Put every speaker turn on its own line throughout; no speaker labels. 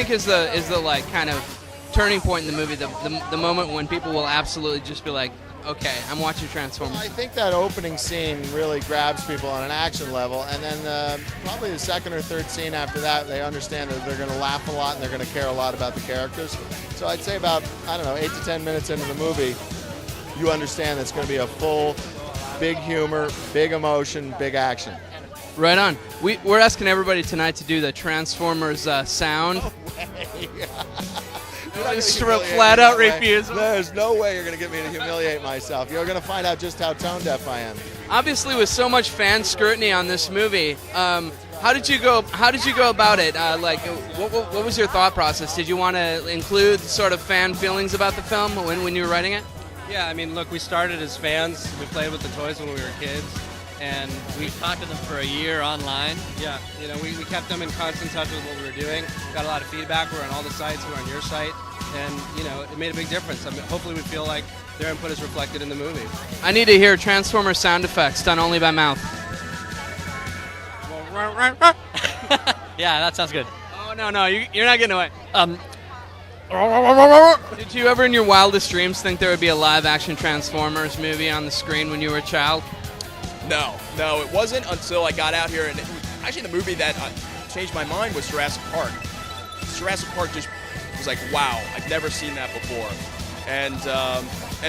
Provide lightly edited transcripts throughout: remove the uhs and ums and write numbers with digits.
think is the like kind of turning point in the movie? The moment when people will absolutely just be like, okay, I'm watching Transformers.
I think that opening scene really grabs people on an action level, and then probably the second or third scene after that, they understand that they're going to laugh a lot and they're going to care a lot about the characters. So I'd say about, I don't know, 8 to 10 minutes into the movie, you understand that it's going to be a full, big humor, big emotion, big action.
Right on. We're asking everybody tonight to do the Transformers sound. Just flat out refuse.
There's no way you're going to get me to humiliate myself. You're going to find out just how tone deaf I am.
Obviously, with so much fan scrutiny on this movie, how did you go about it? What was your thought process? Did you want to include sort of fan feelings about the film when you were writing it?
Yeah, I mean, look, we started as fans. We played with the toys when we were kids, and we talked to them for a year online. Yeah, you know, we kept them in constant touch with what we were doing. Got a lot of feedback. We're on all the sites. We're on your site, and you know, it made a big difference. I mean, hopefully, we feel like their input is reflected in the movie.
I need to hear Transformer sound effects done only by mouth.
Yeah, that sounds good.
Oh no, you're not getting away. Did you ever in your wildest dreams think there would be a live-action Transformers movie on the screen when you were a child?
No, it wasn't until I got out here. And actually, the movie that changed my mind was Jurassic Park. Jurassic Park just was like, wow, I've never seen that before. And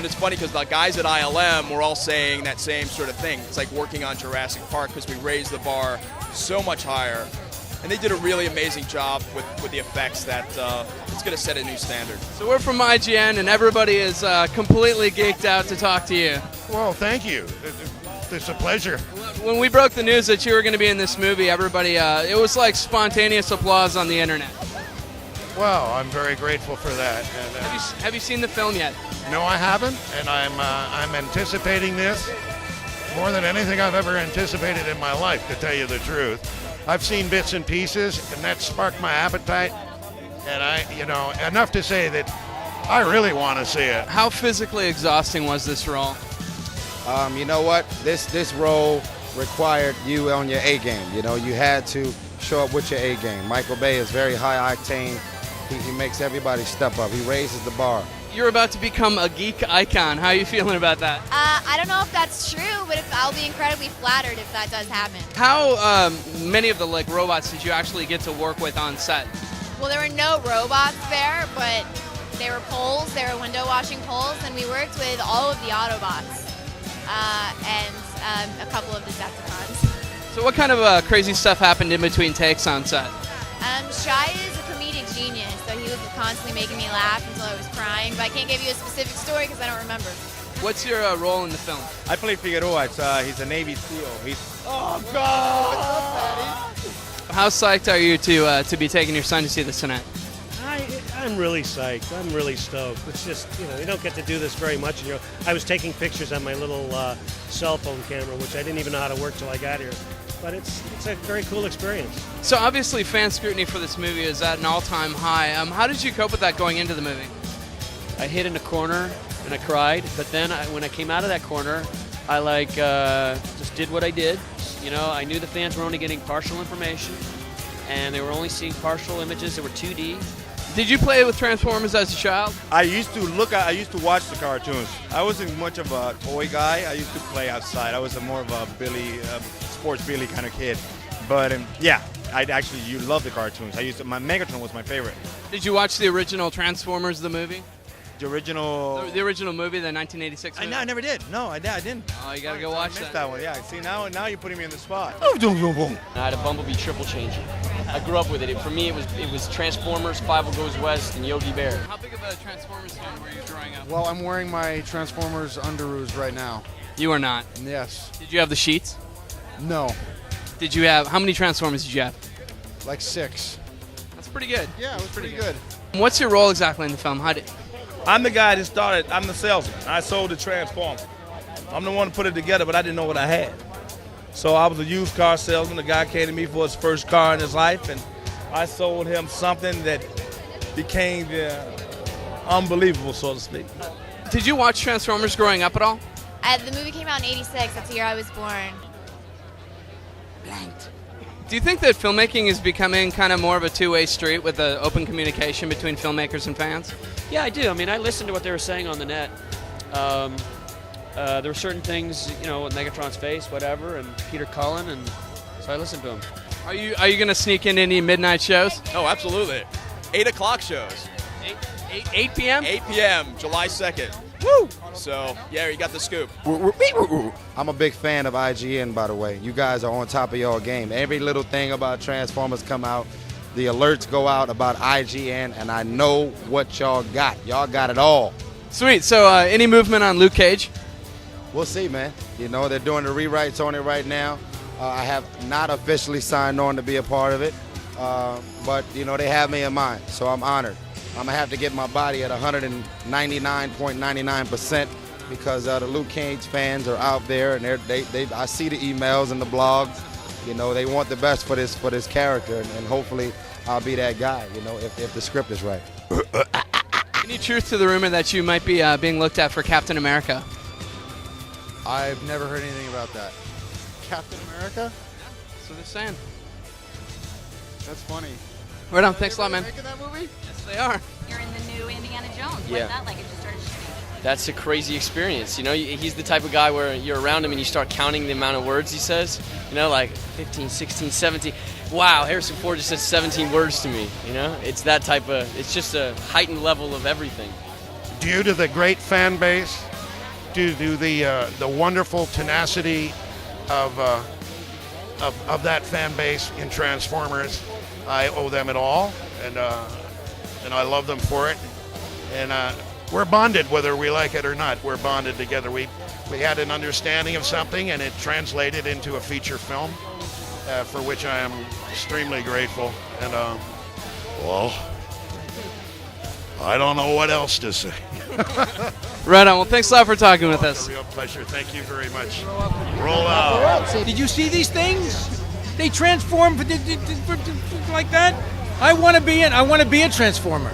it's funny because the guys at ILM were all saying that same sort of thing. It's like working on Jurassic Park because we raised the bar so much higher. And they did a really amazing job with the effects that it's going to set a new standard.
So we're from IGN, and everybody is completely geeked out to talk to you.
Well, thank you. It's a pleasure.
When we broke the news that you were going to be in this movie, everybody, it was like spontaneous applause on the internet.
Well, I'm very grateful for that. And,
have you seen the film yet?
No, I haven't, and I'm anticipating this more than anything I've ever anticipated in my life, to tell you the truth. I've seen bits and pieces, and that sparked my appetite, and enough to say that I really want to see it.
How physically exhausting was this role?
You know what? This role required you on your A game. You know, you had to show up with your A game. Michael Bay is very high octane. He makes everybody step up. He raises the bar.
You're about to become a geek icon. How are you feeling about that?
I don't know if that's true, but I'll be incredibly flattered if that does happen.
How many of the robots did you actually get to work with on set?
Well, there were no robots there, but there were poles, there were window washing poles, and we worked with all of the Autobots and a couple of Decepticons.
So what kind of crazy stuff happened in between takes on set?
Shia is a comedic genius, so he was constantly making me laugh until I was crying, but I can't give you a specific story because I don't remember.
What's your role in the film?
I play Figueroa. He's a Navy SEAL.
Oh, God! What's up,
How psyched are you to be taking your son to see this tonight?
I'm really psyched. I'm really stoked. It's just, you don't get to do this very much. I was taking pictures on my little cell phone camera, which I didn't even know how to work till I got here. But it's a very cool experience.
So obviously fan scrutiny for this movie is at an all-time high. How did you cope with that going into the movie?
I hid in a corner and I cried, but then when I came out of that corner, I just did what I did. You know, I knew the fans were only getting partial information, and they were only seeing partial images that were 2D.
Did you play with Transformers as a child?
I used to watch the cartoons. I wasn't much of a toy guy. I used to play outside. I was more of a sports Billy kind of kid. But yeah, you love the cartoons. My Megatron was my favorite.
Did you watch the original Transformers, the movie?
The original
movie, the 1986 movie?
I never did. No, I didn't.
Oh, you gotta go watch
I missed
that.
that one. Yeah. See, now you're putting me in the spot.
I had a Bumblebee triple changer. I grew up with it. For me, it was Transformers, Five Goes West, and Yogi Bear.
How big of a Transformers fan were you growing up?
Well, I'm wearing my Transformers underoos right now.
You are not?
Yes.
Did you have the sheets?
No.
How many Transformers did you have?
Like 6.
That's pretty good.
Yeah, it was pretty good.
What's your role exactly in the film?
I'm the guy that started. I'm the salesman. I sold the Transformer. I'm the one who put it together, but I didn't know what I had. So I was a used car salesman. The guy came to me for his first car in his life, and I sold him something that became unbelievable, so to speak.
Did you watch Transformers growing up at all?
The movie came out in '86. That's the year I was born.
Blanked. Do you think that filmmaking is becoming kind of more of a two-way street with the open communication between filmmakers and fans?
Yeah, I do. I mean, I listened to what they were saying on the net. There were certain things, you know, with Megatron's face, whatever, and Peter Cullen, and so I listened to him.
Are you going to sneak in any midnight shows?
Oh, absolutely. 8 o'clock shows.
8 p.m.?
8 p.m., July 2nd. Woo! So, yeah, you got the scoop.
I'm a big fan of IGN, by the way. You guys are on top of your game. Every little thing about Transformers come out. The alerts go out about IGN, and I know what y'all got. Y'all got it all.
Sweet. So, any movement on Luke Cage?
We'll see, man. You know, they're doing the rewrites on it right now. I have not officially signed on to be a part of it, but, you know, they have me in mind, so I'm honored. I'm going to have to get my body at 199.99% because the Luke Cage fans are out there, and I see the emails and the blogs. You know, they want the best for this character, and hopefully I'll be that guy, you know, if the script is right.
Any truth to the rumor that you might be being looked at for Captain America?
I've never heard anything about that. Captain America?
That's what they're saying.
That's funny.
Right on. Thanks a lot, man.
Making that movie?
Yes, they are.
You're in the new Indiana Jones.
Yeah.
What's that like? It just started shooting.
That's a crazy experience. You know, he's the type of guy where you're around him and you start counting the amount of words he says. You know, like 15, 16, 17. Wow, Harrison Ford just said 17 words to me. You know, it's that type of, it's just a heightened level of everything.
Due to the great fan base, due to the wonderful tenacity of that fan base in Transformers, I owe them it all, and I love them for it. And we're bonded, whether we like it or not. We're bonded together. We had an understanding of something, and it translated into a feature film, for which I am extremely grateful. And well, I don't know what else to say.
Right on. Well, thanks a lot for talking with us.
It's a real pleasure. Thank you very much. Roll out.
Did you see these things? They transform like that. I want to be a transformer.